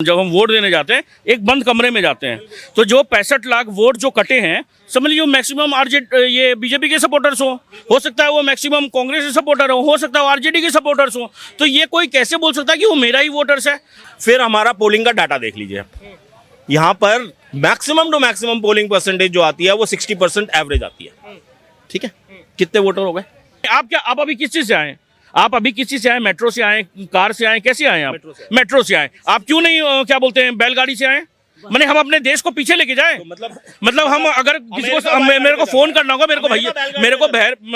जब हम वोट देने जाते हैं एक बंद कमरे में जाते हैं, तो जो 65 लाख वोट जो कटे हैं, समझ लीजिए मैक्सिमम ये बीजेपी के सपोर्टर्स हो सकता है वो मैक्सिमम कांग्रेस के सपोर्टर हो सकता है वो आरजेडी के सपोर्टर्स हो। तो ये कोई कैसे बोल सकता है कि वो मेरा ही वोटर्स है। फिर हमारा पोलिंग का डाटा देख लीजिए, यहाँ पर maximum to maximum polling percentage जो आती है वो 60% एवरेज आती है। ठीक है, कितने वोटर हो गए? आप अभी किस चीज से आए? आप अभी किस चीज से आए? मेट्रो से आए, कार से आए, कैसे आए आप? मेट्रो से आए। आप क्यों नहीं क्या बोलते हैं बैलगाड़ी से आए? मैंने हम अपने देश को पीछे लेके जाए, मतलब हम अगर किसी को मेरे को फोन करना होगा, मेरे को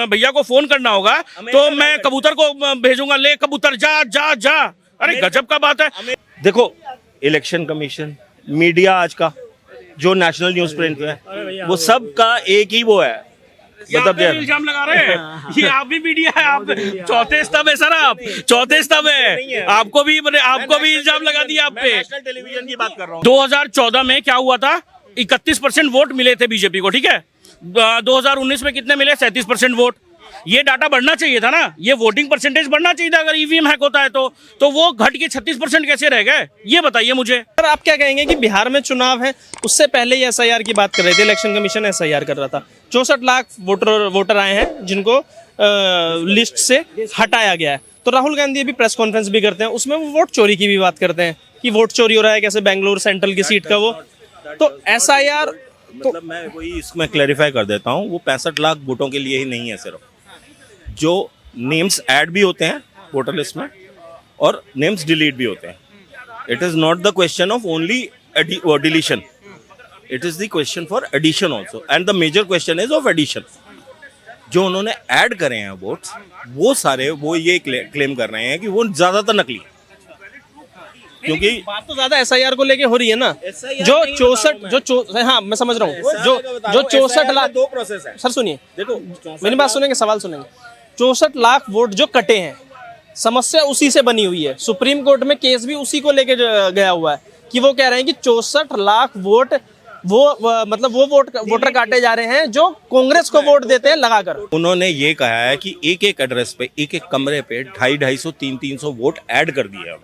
भैया को फोन करना होगा तो मैं कबूतर को भेजूंगा, ले कबूतर जा जा जा। अरे गजब का बात है। देखो, इलेक्शन कमीशन, मीडिया आज का जो नेशनल न्यूज प्रिंट है वो सब का एक ही वो है, मतलब इल्जाम लगा रहे हैं। ये आप भी मीडिया है, आप चौथे स्तंभ है सर, आप चौथे स्तंभ है। आपको भी इल्जाम लगा दिया आप पे। नेशनल टेलीविजन की बात कर रहा हूँ। 2014 में क्या हुआ था? 31% वोट मिले थे बीजेपी को, ठीक है। 2019 में कितने मिले? 37% वोट। ये डाटा बढ़ना चाहिए था ना, ये वोटिंग परसेंटेज बढ़ना चाहिए था। अगर ईवीएम हैक होता है तो वो घट के 36% कैसे रह गए, ये बताइए मुझे। सर आप क्या कहेंगे कि बिहार में चुनाव है, उससे पहले ही एसआईआर की बात कर रहे थे, इलेक्शन कमीशन एसआईआर कर रहा था, 64 लाख वोटर आए हैं जिनको लिस्ट से हटाया गया है। तो राहुल गांधी अभी प्रेस कॉन्फ्रेंस भी करते हैं, उसमें वो वोट चोरी की भी बात करते हैं कि वोट चोरी हो रहा है, कैसे बेंगलुरु सेंट्रल की सीट का वो। तो एसआईआर मतलब मैं वही इसमें क्लैरिफाई कर देता हूँ, वो 65 लाख वोटों के लिए ही नहीं है। सिर्फ जो नेम्स ऐड भी होते हैं वोटर लिस्ट में और नेम्स डिलीट भी होते हैं, it is not the question of only deletion, it is the question for addition also, and the major question is of addition. जो उन्होंने ऐड करे हैं वोट्स, वो सारे वो ये क्लेम कर रहे हैं कि वो ज्यादातर नकली है। क्योंकि बात तो ज्यादा एसआईआर को लेके हो रही है ना, जो 64 हाँ मैं समझ रहा हूँ, जो 64 लाख, दो प्रोसेस है सर सुनिए, देखो मेरी बात सुनेंगे, सवाल सुनेंगे। 64 लाख वोट जो कटे हैं, समस्या उसी से बनी हुई है। सुप्रीम कोर्ट में केस भी उसी को लेके गया हुआ है कि वो कह रहे हैं कि 64 लाख वोट मतलब वो वोटर काटे जा रहे हैं जो कांग्रेस को वोट देते हैं लगाकर। उन्होंने ये कहा है कि एक एक एड्रेस पे, एक एक कमरे पे 250-250, 300 वोट ऐड कर दिए हैं।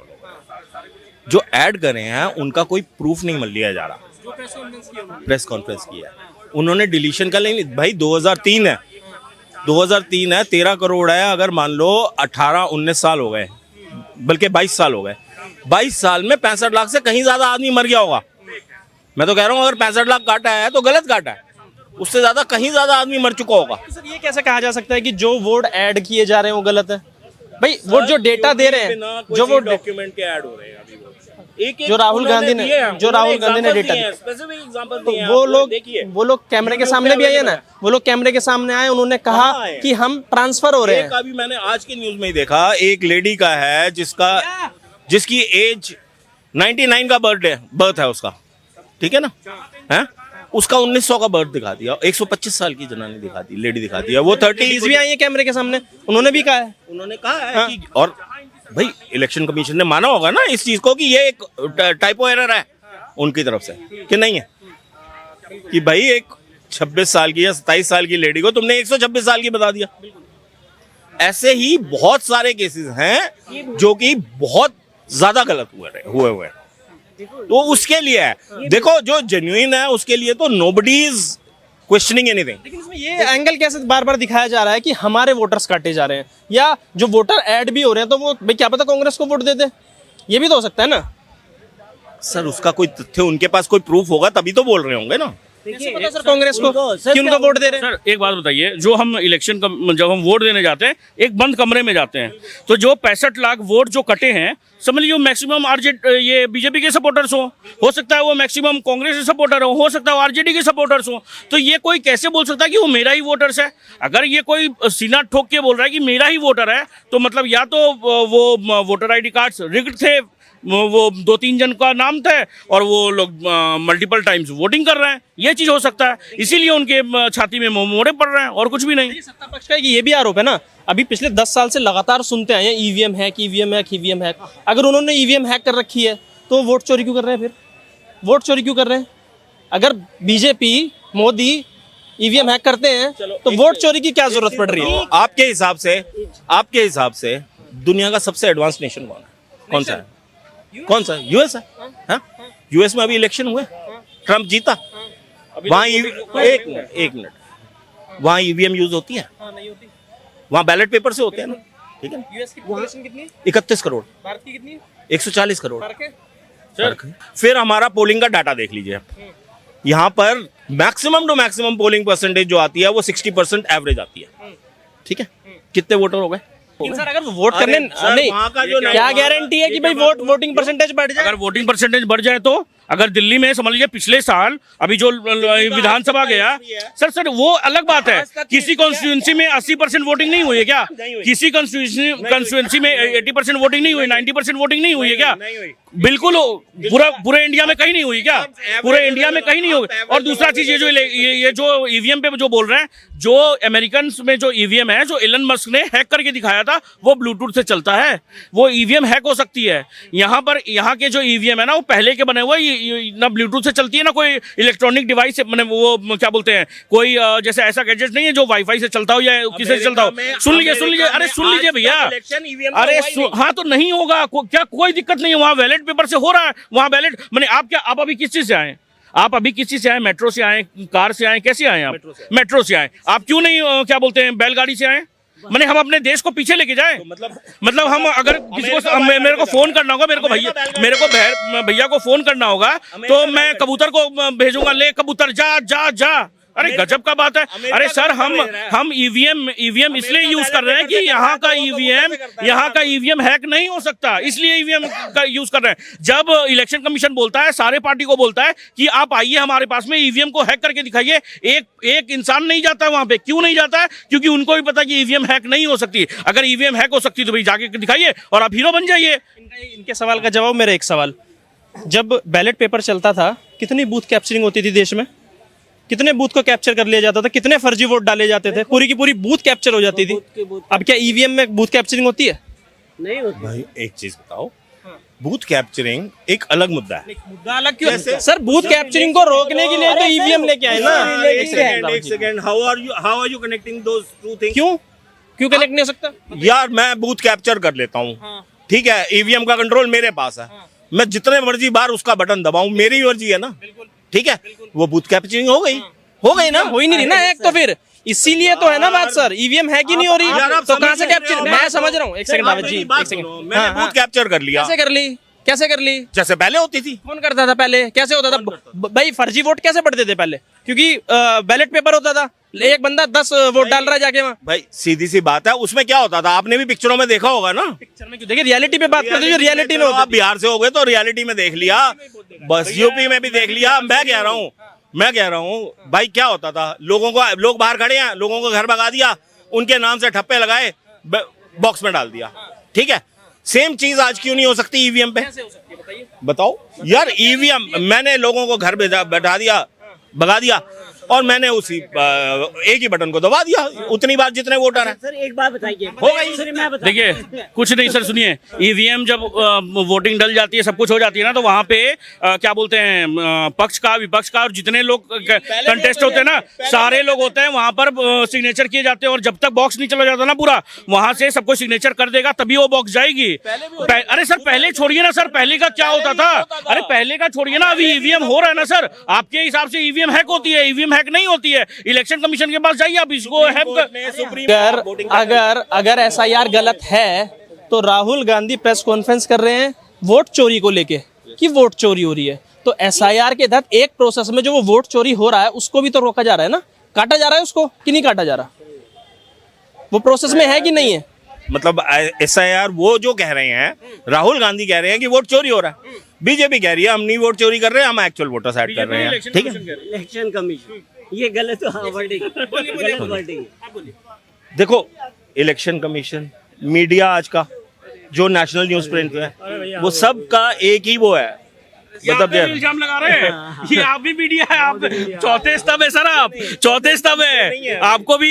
जो ऐड कर रहे हैं उनका कोई प्रूफ नहीं मिल लिया जा रहा। प्रेस कॉन्फ्रेंस किया उन्होंने, डिलीशन का नहीं। भाई 2003 है, 2003 है, 13 करोड़ है। अगर मान लो 18-19 साल हो गए, बल्कि 22 साल हो गए, 22 साल में 65 लाख से कहीं ज्यादा आदमी मर गया होगा। मैं तो कह रहा हूँ अगर 65 लाख काटा है तो गलत काटा है, उससे ज्यादा कहीं ज्यादा आदमी मर चुका होगा। सर ये कैसे कहा जा सकता है कि जो वोट ऐड किए जा रहे हैं वो गलत है? भाई वोट जो डेटा दे रहे हैं, जो वो डॉक्यूमेंट के ऐड हो रहे हैं अभी वो। जो राहुल गांधी ने डेटा दिया, वो लोग कैमरे के सामने भी आए ना, वो लोग कैमरे के सामने आए, उन्होंने कहा कि हम ट्रांसफर हो रहे हैं। अभी मैंने आज की न्यूज में ही देखा, एक लेडी का है जिसकी एज 99 का बर्थ है उसका, ठीक है ना, है उसका 1900 का बर्थ दिखा दिया, 125 साल की जनानी दिखा दी, लेडी दिखा दिया, वो 30 भी आई है कैमरे के सामने, उन्होंने भी कहा है, कि और भाई इलेक्शन कमीशन ने माना होगा ना इस चीज को कि ये एक टाइपो एरर है उनकी तरफ से, कि नहीं है कि भाई एक 26 साल की या 27 साल की लेडी को तुमने 126 साल की बता दिया। ऐसे ही बहुत सारे केसेस हैं जो कि बहुत ज्यादा गलत हुए हैं। तो उसके लिए है, देखो जो जेन्युइन है उसके लिए तो नोबडी इज क्वेश्चनिंग एनीथिंग। लेकिन इसमें ये एंगल कैसे बार बार दिखाया जा रहा है कि हमारे वोटर्स काटे जा रहे हैं, या जो वोटर ऐड भी हो रहे हैं तो वो भाई क्या पता कांग्रेस को वोट दे दे, ये भी तो हो सकता है ना। सर उसका कोई तथ्य, उनके पास कोई प्रूफ होगा तभी तो बोल रहे होंगे ना। पता सर कांग्रेस को कि उनको वोट दे रहे हैं। सर एक बात बताइए, जो हम जब हम वोट देने जाते हैं एक बंद कमरे में जाते हैं, तो जो 65 लाख वोट जो कटे हैं, समझ लीजिए मैक्सिमम ये बीजेपी के सपोर्टर्स हो सकता है वो मैक्सिमम कांग्रेस के सपोर्टर हो सकता है वो आरजेडी के सपोर्टर्स हो। तो ये कोई कैसे बोल सकता है कि वो मेरा ही वोटर्स है? अगर ये कोई सीना ठोक के बोल रहा है कि मेरा ही वोटर है, तो मतलब या तो वो वोटर ID कार्ड्स रिग्ड थे, वो 2-3 जन का नाम था और वो लोग मल्टीपल टाइम्स वोटिंग कर रहे हैं, ये चीज हो सकता है, इसीलिए उनके छाती में मोड़े पड़ रहे हैं और कुछ भी नहीं। सत्ता पक्ष का ये भी आरोप है ना, अभी पिछले 10 साल से लगातार सुनते आए हैं EVM hack, EVM hack, EVM hack. अगर उन्होंने ईवीएम हैक कर रखी है तो वोट चोरी क्यों कर रहे हैं? फिर वोट चोरी क्यों कर रहे हैं? अगर बीजेपी मोदी ईवीएम हैक करते हैं तो वोट चोरी की क्या जरूरत पड़ रही है? आपके हिसाब से दुनिया का सबसे एडवांस नेशन कौन सा है? कौन सा? यूएस है। हाँ, यूएस में अभी इलेक्शन हुए, ट्रम्प जीता। वहाँ एक मिनट, वहाँ ईवीएम यूज होती है? नहीं होती। वहाँ बैलेट पेपर से होते हैं ना, ठीक है। यूएस की पॉपुलेशन कितनी है? 31 करोड़, भारत की कितनी है? 140 करोड़। फर्क है? फर्क है। फिर हमारा पोलिंग का डाटा देख लीजिए आप। यहाँ पर maximum to maximum polling percentage जो आती है वो 60% एवरेज आती है, ठीक है। कितने वोटर हो गए? लेकिन सर अगर वोट करने सर, नहीं, वहाँ का जो क्या गारंटी है कि भाई वोटिंग परसेंटेज बढ़ जाए? अगर वोटिंग परसेंटेज बढ़ जाए तो, अगर दिल्ली में समझ लीजिए पिछले साल अभी जो विधानसभा गया, सर वो अलग बात है। किसी कॉन्स्टिट्यूंसी में 80% वोटिंग नहीं हुई है क्या? किसी कॉन्स्टिट्यूंसी में 80% वोटिंग नहीं हुई, 90% वोटिंग नहीं हुई है क्या? बिल्कुल, पूरे इंडिया में कहीं नहीं हुई क्या? पूरे इंडिया में कहीं नहीं हुई। और दूसरा चीज ये जो ईवीएम पे जो बोल रहे हैं, जो अमेरिकन में जो ईवीएम है, जो एलन मस्क ने हैक करके दिखाया था, वो ब्लूटूथ से चलता है। वो ईवीएम हैक हो सकती है। यहाँ के जो ईवीएम है ना, वो पहले के बने हुए, ना ब्लूटूथ से चलती है ना कोई इलेक्ट्रॉनिक डिवाइस से, मैंने वो क्या बोलते हैं, कोई जैसे ऐसा गैजेट नहीं है जो वाईफाई से चलता हो या किसी से चलता हो। सुन लीजिए, अरे सुन लीजिए भैया, अरे हाँ तो नहीं होगा क्या? कोई दिक्कत नहीं है, वहाँ बैलेट पेपर से हो रहा है। वहाँ बैलेट मैंने आप अभी किस चीज से आए? आप अभी किस चीज से आए? मेट्रो से आए, कार से आए, कैसे आए आप? मेट्रो से आए। आप क्यों नहीं क्या बोलते हैं बैलगाड़ी से आए? मैंने हम अपने देश को पीछे लेके जाए, मतलब हम अगर किसी को मेरे को फोन करना होगा, मेरे को भैया को फोन करना होगा, तो मैं कबूतर को भेजूंगा, ले कबूतर जा जा जा। अरे गजब का बात है। अरे सर हम ईवीएम इसलिए यूज कर रहे हैं कि यहाँ का ईवीएम हैक नहीं हो सकता, इसलिए ईवीएम का यूज कर रहे हैं। जब इलेक्शन कमीशन बोलता है, सारे पार्टी को बोलता है कि आप आइए हमारे पास में, ईवीएम को हैक करके दिखाइए, एक इंसान नहीं जाता है वहां पे। क्यों नहीं जाता है? क्योंकि उनको भी पता है कि ईवीएम हैक नहीं हो सकती। अगर ईवीएम हैक हो सकती तो भाई जाके दिखाइए और आप हीरो बन जाइए। इनके सवाल का जवाब मेरा एक सवाल, जब बैलेट पेपर चलता था कितनी बूथ कैप्चरिंग होती थी देश में? कितने बूथ को कैप्चर कर लिया जाता था? कितने फर्जी वोट डाले जाते थे? पूरी की पूरी बूथ कैप्चर हो जाती थी। अब क्या ईवीएम में बूथ कैप्चरिंग होती है? नहीं होती। भाई एक चीज बताओ, बूथ कैप्चरिंग एक अलग मुद्दा है। मुद्दा अलग क्यों? सर बूथ कैप्चरिंग को रोकने के लिए तो ईवीएम लेके आए ना। एक second, how are you connecting those two things? क्यों कनेक्ट नहीं हो सकता? यार मैं बूथ कैप्चर कर लेता हूँ, ठीक है, ईवीएम का कंट्रोल मेरे पास है, मैं जितने मर्जी बार उसका बटन दबाऊं, मेरी मर्जी है ना, ठीक है। वो बूथ कैप्चरिंग हो गई ना? हो ही नहीं रही ना एक, तो फिर इसीलिए तो है ना बात सर, ईवीएम है कि नहीं हो रही, तो कहाँ से कैप्चर? मैं समझ रहा हूँ, एक सेकंड बाबा जी, एक सेकंड। मैंने बूथ कैप्चर कर लिया। कैसे कर ली? जैसे पहले होती थी। कौन करता था पहले? कैसे होता था भाई? फर्जी वोट कैसे पड़ते थे पहले? क्योंकि बैलेट पेपर होता था, एक बंदा 10 वोट डाल रहा है जाके वहाँ। भाई सीधी सी बात है, उसमें क्या होता था आपने भी पिक्चरों में देखा होगा ना। पिक्चर में क्यों देखिए, रियलिटी पे बात करते हैं, रियलिटी में आप बिहार से हो गए तो रियलिटी में देख लिया, बस यूपी में भी देख लिया। मैं कह रहा हूँ भाई, क्या होता था, लोग बाहर खड़े हैं, लोगों को घर भगा दिया, उनके नाम से ठप्पे लगाए, बॉक्स में डाल दिया, ठीक है। सेम चीज आज क्यों नहीं हो सकती ईवीएम पे? बताओ यार, ईवीएम मैंने लोगों को घर बैठा दिया, भगा दिया, और मैंने उसी एक ही बटन को दबा दिया, उतनी बार जितने वोटर हैं। सर एक बात बताइए, हो गई। देखिए कुछ नहीं सर, सुनिए, ईवीएम जब वोटिंग डल जाती है, सब कुछ हो जाती है ना, तो वहाँ पे क्या बोलते हैं, पक्ष का विपक्ष का और जितने लोग कंटेस्ट होते हैं ना, सारे लोग होते हैं वहाँ पर, सिग्नेचर किए जाते हैं, और जब तक बॉक्स नहीं चला जाता ना पूरा, वहाँ से सबको सिग्नेचर कर देगा तभी वो बॉक्स जाएगी। अरे सर पहले छोड़िए ना सर, पहले का क्या होता था? अरे पहले का छोड़िए ना, अभी ईवीएम हो रहा है ना सर। आपके हिसाब से ईवीएम हैक होती है? ईवीएम हैक नहीं होती है। इलेक्शन कमीशन के पास जाइए, आप इसको अगर एसआईआर गलत है तो राहुल गांधी प्रेस कॉन्फ्रेंस कर रहे हैं वोट चोरी को लेके कि वोट चोरी हो रही है, तो एसआईआर के तहत एक प्रोसेस में जो वो वोट चोरी हो रहा है उसको भी तो रोका जा रहा है ना, काटा जा रहा है उसको कि नहीं काटा जा रहा? वो प्रोसेस में है कि नहीं है? मतलब एसआईआर वो जो कह रहे हैं, राहुल गांधी कह रहे हैं कि वोट चोरी हो रहा है, बीजेपी कह रही है हम नहीं वोट चोरी कर रहे हैं, हम एक्चुअल वोटर्स ऐड कर रहे हैं, ठीक है। इलेक्शन कमीशन ये गलत वर्डिंग। देखो इलेक्शन कमीशन, मीडिया आज का जो नेशनल न्यूज प्रिंट है, वो सब का एक ही वो है, मतलब इल्जाम लगा रहे हैं। ये आप भी मीडिया है, आप चौथे स्तंभ है सर, आप चौथे स्तंभ है, आपको भी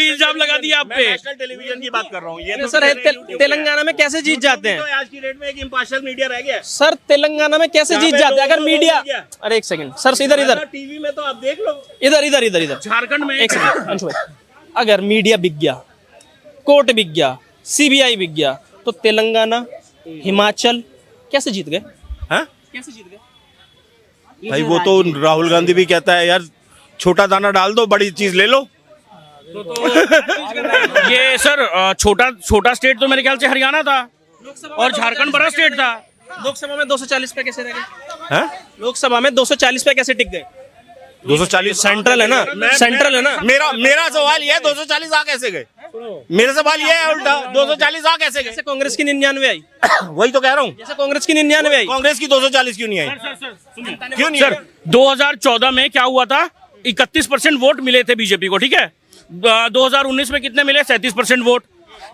इल्जाम लगा दिया आप पे। नेशनल टेलीविजन की बात कर रहा हूँ। ये तो सर तेलंगाना में कैसे जीत जाते हैं? आज की डेट में एक इम्पार्शियल मीडिया रह गया सर, तेलंगाना में कैसे जीत जाते हैं अगर मीडिया? अरे एक सेकंड सर, इधर टीवी में तो आप देख लो, इधर झारखंड में एक सेकंड अंशु भाई, अगर मीडिया बिक गया, कोर्ट बिक गया, सीबीआई बिक गया, तो तेलंगाना, हिमाचल कैसे जीत गए? हैं? कैसे जीत गए? भाई वो तो राहुल गांधी भी कहता है यार छोटा दाना डाल दो बड़ी चीज ले लो। ये सर छोटा स्टेट तो मेरे ख्याल से हरियाणा था और झारखंड बड़ा स्टेट था। लोकसभा में 240 पे कैसे रह गए? हैं? लोकसभा में 240 पे कैसे टिक गए? 240 सेंट्रल है ना, सेंट्रल है ना। मेरा सवाल ये है 240 आ कैसे गए? मेरा सवाल ये है उल्टा 240 आ कैसे गए? जैसे कांग्रेस की 99 आई, वही तो कह रहा हूँ। जैसे कांग्रेस की 99 आई, कांग्रेस की 240 क्यों नहीं आई? क्यों नहीं सर आई? 2014 में क्या हुआ था? 31% वोट मिले थे बीजेपी को, ठीक है। 2019 में कितने मिले? 37% वोट।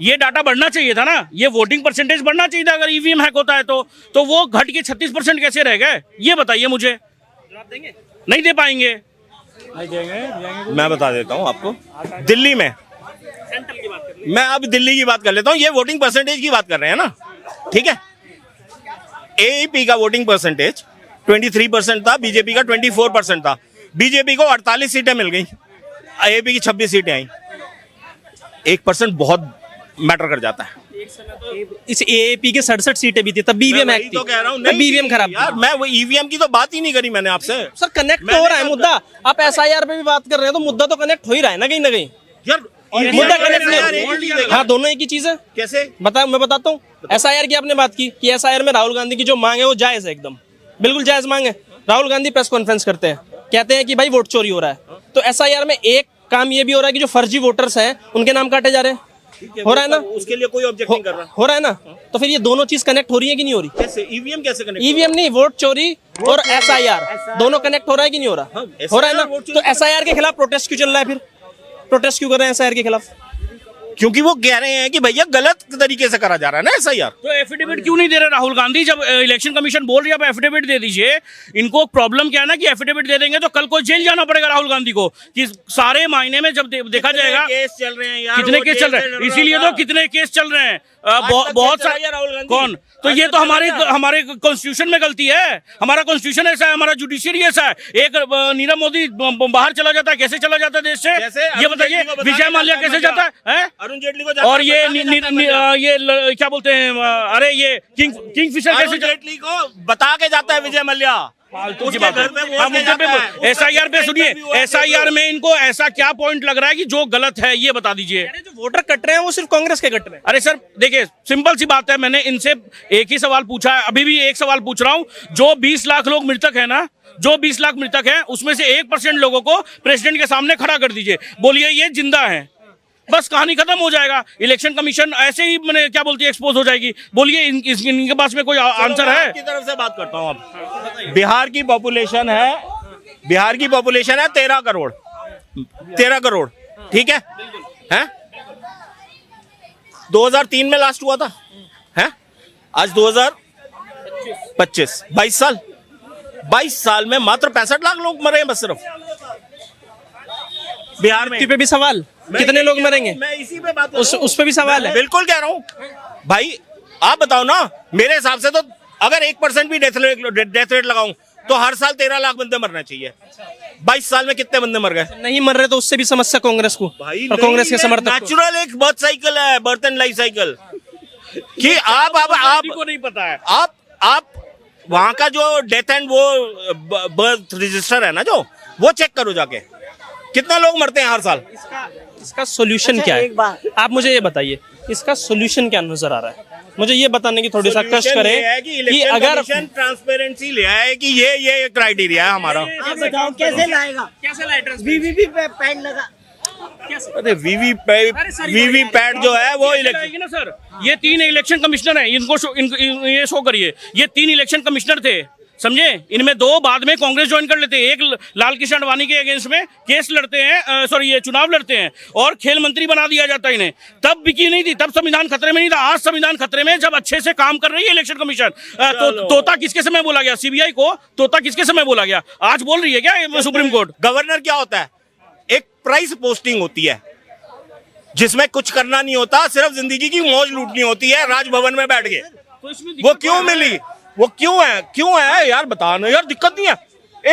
ये डाटा बढ़ना चाहिए था ना, ये वोटिंग परसेंटेज बढ़ना चाहिए था। अगर ईवीएम हैक होता है तो वो घट के 36% कैसे रह गए? ये बताइए मुझे। जवाब देंगे? नहीं दे पाएंगे। मैं बता देता हूँ आपको। दिल्ली में सेंट्रल की बात कर रहे मैं अब दिल्ली की बात कर लेता हूँ। ये वोटिंग परसेंटेज की बात कर रहे हैं ना, ठीक है। एपी का वोटिंग परसेंटेज 23% था, बीजेपी का 24% था। बीजेपी को 48 सीटें मिल गई, एपी की 26 सीटें आई। 1% बहुत मैटर कर जाता है। एक समय तो इस एएपी के 67 सीटें भी थी, तब बीवीएम मैं एक्ट वही थी, तो कह रहा हूँ। तब बीवीएम खराब यार थी। मैं वो ईवीएम की तो बात ही नहीं करी मैंने आपसे। सर कनेक्ट तो हो रहा है मुद्दा। आप एसआईआर पे भी बात कर रहे हैं तो मुद्दा तो कनेक्ट हो ही रहा है ना कहीं ना कहीं। यार मुद्दा कनेक्ट नहीं EVM हो। हाँ, दोनों एक ही चीज है। कैसे? मैं बताता हूँ। एसआईआर की आपने बात की कि एसआईआर में राहुल गांधी की जो मांग है वो जायज है, एकदम बिल्कुल जायज मांग है। राहुल गांधी प्रेस कॉन्फ्रेंस करते हैं, कहते हैं कि भाई वोट चोरी हो रहा है। तो एसआईआर में एक काम ये भी हो रहा है कि जो फर्जी वोटर्स हैं उनके नाम काटे जा रहे हैं। हो रहा है ना? उसके लिए कोई ऑब्जेक्ट नहीं कर रहा। हो रहा है ना? तो फिर ये दोनों चीज कनेक्ट हो रही है कि नहीं हो रही? कैसे ईवीएम कैसे कनेक्ट? ईवीएम नहीं, वोट चोरी और एसआईआर दोनों कनेक्ट हो रहा है कि नहीं हो रहा? हो रहा है ना? तो एसआईआर के खिलाफ प्रोटेस्ट क्यों चल रहा है? फिर प्रोटेस्ट क्यों कर रहे हैं एसआईआर के खिलाफ? क्योंकि वो कह रहे हैं कि भैया गलत तरीके से करा जा रहा है ना एसआईआर। तो एफिडेविट क्यों नहीं दे रहे राहुल गांधी? जब इलेक्शन कमीशन बोल रही है आप एफिडेविट दे दीजिए। इनको प्रॉब्लम क्या है ना कि एफिडेविट दे देंगे तो कल को जेल जाना पड़ेगा राहुल गांधी को, कि सारे मायने में जब देखा जाएगा केस चल रहे हैं यार, कितने वो केस चल रहे हैं। इसीलिए तो कितने केस चल रहे हैं। बहुत सारे। कौन? तो ये तो हमारे कॉन्स्टिट्यूशन में गलती है। हमारा कॉन्स्टिट्यूशन ऐसा है, हमारा जुडिशियरी ऐसा है। एक नीरव मोदी बाहर चला जाता है, कैसे चला जाता है देश से? ये बताइए। विजय माल्या कैसे जाता है? अरुण जेटली को और ये क्या बोलते हैं, अरे ये किंगफिशर कैसे जेटली को बता के जाता है विजय माल्या। उसके घर पे एसआईआर पे सुनिए, एसआईआर में इनको ऐसा क्या पॉइंट लग रहा है कि जो गलत है ये बता दीजिए। जो वोटर कट रहे हैं वो सिर्फ कांग्रेस के कट रहे हैं। अरे सर देखिए, सिंपल सी बात है, मैंने इनसे एक ही सवाल पूछा है, अभी भी एक सवाल पूछ रहा हूं। जो 20 लाख लोग मृतक है ना, जो 20 लाख मृतक है, उसमें से 1% लोगों को प्रेसिडेंट के सामने खड़ा कर दीजिए, बोलिए ये जिंदा है, बस कहानी खत्म हो जाएगा। इलेक्शन कमीशन ऐसे ही मैंने क्या बोलती है एक्सपोज हो जाएगी। बोलिए इनके पास में कोई आंसर है? आपकी तरफ से बात करता हूँ। अब बिहार की पॉपुलेशन है 13 करोड़, 13 करोड़, ठीक है? हैं? 2003 में लास्ट हुआ था, हैं? आज 2025, 22 साल में मात्र 65 लाख लोग मरे हैं बस सिर्फ बिहार में। पे भी सवाल, कितने लोग मरेंगे? मैं इसी पे बात उस पे भी सवाल है। बिल्कुल कह रहा हूँ भाई। आप बताओ ना, मेरे हिसाब से तो अगर 1% भी डेथ रेट लगाऊं तो हर साल 13 लाख बंदे मरना चाहिए। 22 साल में कितने बंदे मर गए? नहीं मर रहे तो उससे भी समस्या कांग्रेस को भाई और कांग्रेस के समर्थक को। नेचुरल एक बर्थ साइकिल है, बर्थ एंड लाइफ साइकिल कि आप को नहीं पता है। आप वहां का जो डेथ एंड वो बर्थ रजिस्टर है ना, जो वो चेक करो जाके, कितना लोग मरते हैं हर साल। इसका सॉल्यूशन क्या एक बात। है? आप मुझे ये बताइए, इसका सॉल्यूशन क्या नजर आ रहा है? मुझे ये बताने की थोड़ी सा कष्ट करें कि अगर ट्रांसपेरेंसी ले आए कि ये क्राइटेरिया है हमारा। आप बताओ कैसे लाएगा? वीवीपी पे पैड लगा। अरे वीवीपैट जो है वो इलेक्शन ना सर, ये 3 इलेक्शन कमिश्नर हैं, इनको ये शो करिए। ये 3 इलेक्शन कमिश्नर थे, समझे? इनमें 2 बाद में कांग्रेस ज्वाइन कर लेते हैं। एक लाल कृष्ण आडवाणी के अगेंस्ट में केस लड़ते हैं, सॉरी ये चुनाव लड़ते हैं, और खेल मंत्री बना दिया जाता है इन्हें। तब बिकी नहीं थी, तब संविधान खतरे में नहीं था। आज संविधान खतरे में, जब अच्छे से काम कर रही है इलेक्शन कमीशन। तोता किसके समय बोला गया? सीबीआई को तोता किसके समय बोला गया? आज बोल रही है क्या सुप्रीम कोर्ट? गवर्नर क्या होता है? एक प्राइस पोस्टिंग होती है जिसमें कुछ करना नहीं होता, सिर्फ जिंदगी की मौज लूटनी होती है राजभवन में बैठ के। वो क्यों मिली? वो क्यों है यार? बताना यार, दिक्कत नहीं है।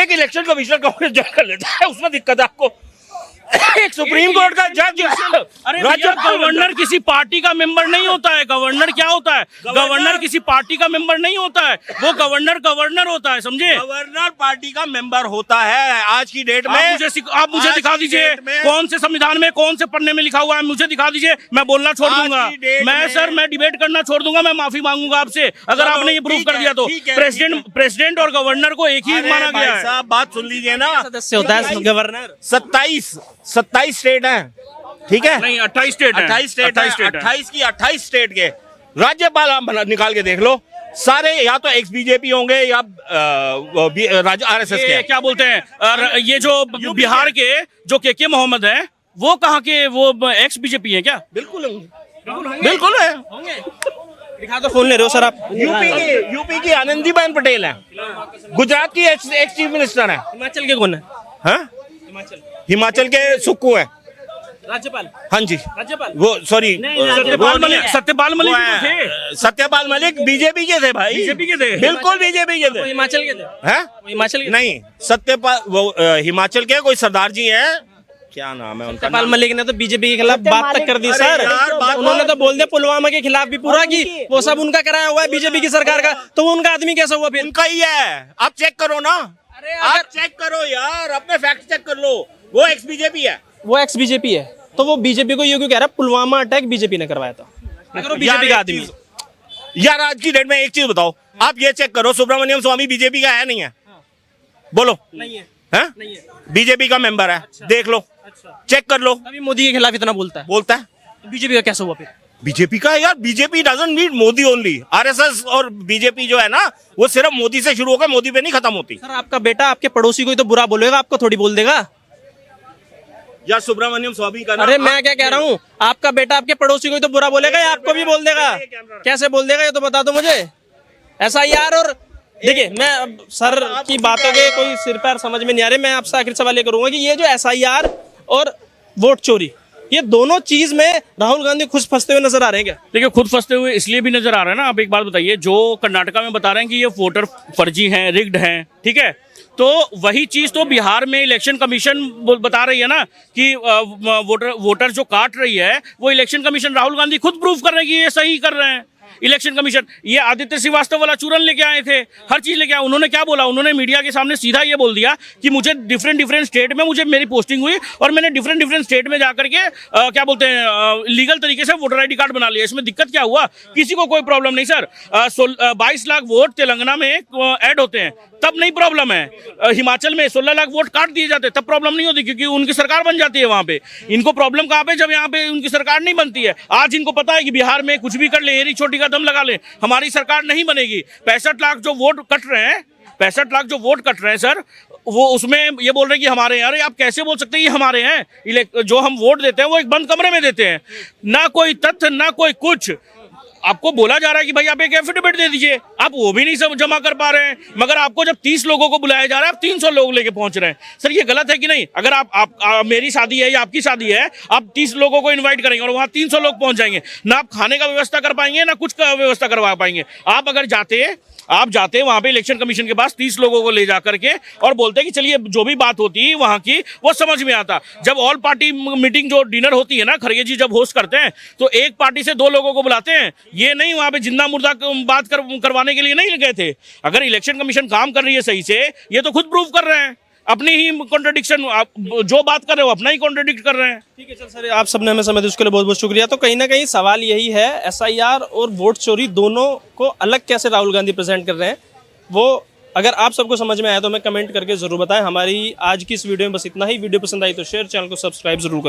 एक इलेक्शन कमिश्नर कांग्रेस ज्वाइन कर लेता है, उसमें दिक्कत है आपको? एक सुप्रीम कोर्ट का जज अरे भैया, गवर्नर किसी पार्टी का मेंबर नहीं होता है। गवर्नर क्या होता है? गवर्नर किसी पार्टी का मेंबर नहीं होता है। वो गवर्नर होता है, समझे? गवर्नर पार्टी का मेंबर होता है आज की डेट में। आप मुझे दिखा दीजिए कौन से संविधान में, कौन से पन्ने में लिखा हुआ है, मुझे दिखा दीजिए। मैं बोलना छोड़ दूंगा, मैं डिबेट करना छोड़ दूंगा, मैं माफी मांगूंगा आपसे अगर आपने ये प्रूव कर दिया तो। प्रेसिडेंट और गवर्नर को एक ही माना गया है। साहब बात सुन लीजिए ना, सदस्य होता है गवर्नर। 27 स्टेट हैं, ठीक है? नहीं, 28 स्टेट है। 28 स्टेट है। 28 स्टेट के राज्यपाल आप निकाल के देख लो, सारे या तो एक्स बीजेपी होंगे या आरएसएस के। क्या बोलते हैं, और ये जो बिहार के जो के मोहम्मद हैं, वो कहाँ के, वो एक्स बीजेपी है क्या? बिल्कुल बिल्कुल है। दिखा तो फोन ले रहे हो सर आप। यूपी की आनंदीबेन पटेल है, गुजरात की एक्स चीफ मिनिस्टर है। हिमाचल के कौन है? हाँ? हिमाचल के सुक्कू है राज्यपाल। हाँ जी, राज्यपाल वो सॉरी सत्यपाल मलिक थे। सत्यपाल मलिक बीजेपी के थे भाई, बीजेपी के थे, बिल्कुल बीजेपी के थे। हिमाचल के थे? हैं? हिमाचल के नहीं, सत्यपाल वो हिमाचल के कोई सरदार जी हैं, क्या नाम है उनका? सत्यपाल मलिक ने तो बीजेपी के खिलाफ बात तक कर दी सर। उन्होंने तो बोल दिया पुलवामा के खिलाफ भी पूरा की, वो सब उनका कराया हुआ है बीजेपी की सरकार का, तो वो उनका आदमी कैसा हुआ फिर? उनका ही है, आप चेक करो ना। अरे आप चेक करो यार, अपने फैक्ट चेक कर लो। वो एक्स बीजेपी है, वो एक्स बीजेपी है, तो वो बीजेपी को ये क्यों कह रहा है पुलवामा अटैक बीजेपी ने करवाया था? अगर वो बीजेपी का आदमी। यार आज की डेट में एक चीज बताओ, आप ये चेक करो, सुब्रमण्यम स्वामी बीजेपी का है नहीं है? बोलो। नहीं है, हैं? नहीं है। बीजेपी का मेंबर है, देख लो, चेक कर लो। अभी मोदी के खिलाफ इतना बोलता है, तो बीजेपी का कैसा हुआ फिर? बीजेपी का यार, BJP doesn't need Modi only. RSS और बीजेपी जो है ना, वो सिर्फ मोदी से शुरू होकर मोदी पे नहीं खत्म होती। सर आपका बेटा आपके पड़ोसी को ही तो बुरा बोलेगा, आपको थोड़ी बोल देगा। या सुब्रमण्यम स्वामी का अरे मैं क्या कह रहा हूँ, आपका बेटा आपके पड़ोसी को ही तो बुरा बोलेगा या आपको भी बोल देगा? कैसे बोल देगा ये तो बता दो मुझे। ऐसा यार, और देखिए मैं अब सर की बातों के कोई सिर पैर समझ में नहीं आ रहे। मैं आपसे आखिर सवाल ये करूंगा कि ये जो SIR और वोट चोरी, ये दोनों चीज में राहुल गांधी खुद फंसते हुए नजर आ रहे हैं क्या? देखिए, खुद फंसते हुए इसलिए भी नजर आ रहा है ना। आप एक बात बताइए, जो कर्नाटका में बता रहे हैं कि ये वोटर फर्जी हैं, रिग्ड हैं, ठीक है, तो वही चीज तो बिहार में इलेक्शन कमीशन बता रही है ना कि वोटर जो काट रही है, वो इलेक्शन कमीशन, राहुल गांधी खुद प्रूफ कर रहे हैं कि ये सही कर रहे हैं। इलेक्शन कमीशन, ये आदित्य श्रीवास्तव वाला चूरन लेके आए थे, हर चीज लेके आए। उन्होंने क्या बोला? उन्होंने मीडिया के सामने सीधा ये बोल दिया कि मुझे डिफरेंट स्टेट में मुझे मेरी पोस्टिंग हुई और मैंने डिफरेंट स्टेट में जाकर के क्या बोलते हैं, लीगल तरीके से वोटर ID कार्ड बना लिया। इसमें दिक्कत क्या हुआ? किसी को कोई प्रॉब्लम नहीं सर। 22 लाख वोट तेलंगाना में ऐड होते हैं, तब नहीं प्रॉब्लम है। हिमाचल में 16 लाख वोट काट दिए जाते, तब प्रॉब्लम नहीं होती, क्योंकि उनकी सरकार बन जाती है वहां पे। इनको प्रॉब्लम कहाँ पे? जब यहाँ पे उनकी सरकार नहीं बनती है। आज इनको पता है कि बिहार में कुछ भी कर ले, एरी छोटी का दम लगा ले, हमारी सरकार नहीं बनेगी। 65 लाख जो वोट कट रहे हैं, 65 लाख जो वोट कट रहे हैं सर, वो उसमें ये बोल रहे हैं कि हमारे हैं। अरे आप कैसे बोल सकते हैं ये हमारे हैं? जो हम वोट देते हैं वो एक बंद कमरे में देते हैं, ना कोई तथ्य ना कोई कुछ। आपको बोला जा रहा है कि भाई आप एक एफिडेविट दे दीजिए, आप वो भी नहीं सब जमा कर पा रहे हैं। मगर आपको जब 30 लोगों को बुलाया जा रहा है, आप 300 लोग लेके पहुंच रहे हैं। सर ये गलत है कि नहीं? अगर आप मेरी शादी है या आपकी शादी है, आप 30 लोगों को इनवाइट करेंगे और वहां 300 लोग पहुंच जाएंगे, ना आप खाने का व्यवस्था कर पाएंगे, ना कुछ का व्यवस्था करवा पाएंगे। आप अगर जाते वहां पे इलेक्शन कमीशन के पास 30 लोगों को ले जा करके और बोलते कि चलिए जो भी बात होती है वहां की, वो समझ में आता। जब ऑल पार्टी मीटिंग जो डिनर होती है ना, खड़गे जी जब होस्ट करते हैं, तो एक पार्टी से 2 लोगों को बुलाते हैं। ये नहीं वहां पे जिंदा मुर्दा बात करवाने के लिए नहीं गए थे। अगर इलेक्शन कमीशन काम कर रही है सही से, ये तो खुद प्रूव कर रहे हैं अपनी ही कॉन्ट्रडिक्शन। जो बात कर रहे हो अपना ही कॉन्ट्रडिक्ट कर रहे हैं। ठीक है सर, आप सबने हमें समय दिया उसके लिए बहुत बहुत शुक्रिया। तो कहीं ना कहीं सवाल यही है, SIR और वोट चोरी दोनों को अलग कैसे राहुल गांधी प्रेजेंट कर रहे हैं, वो अगर आप सबको समझ में आया तो हमें कमेंट करके जरूर बताएं। हमारी आज की इस वीडियो में बस इतना ही। वीडियो पसंद आई तो शेयर, चैनल को सब्सक्राइब जरूर करें।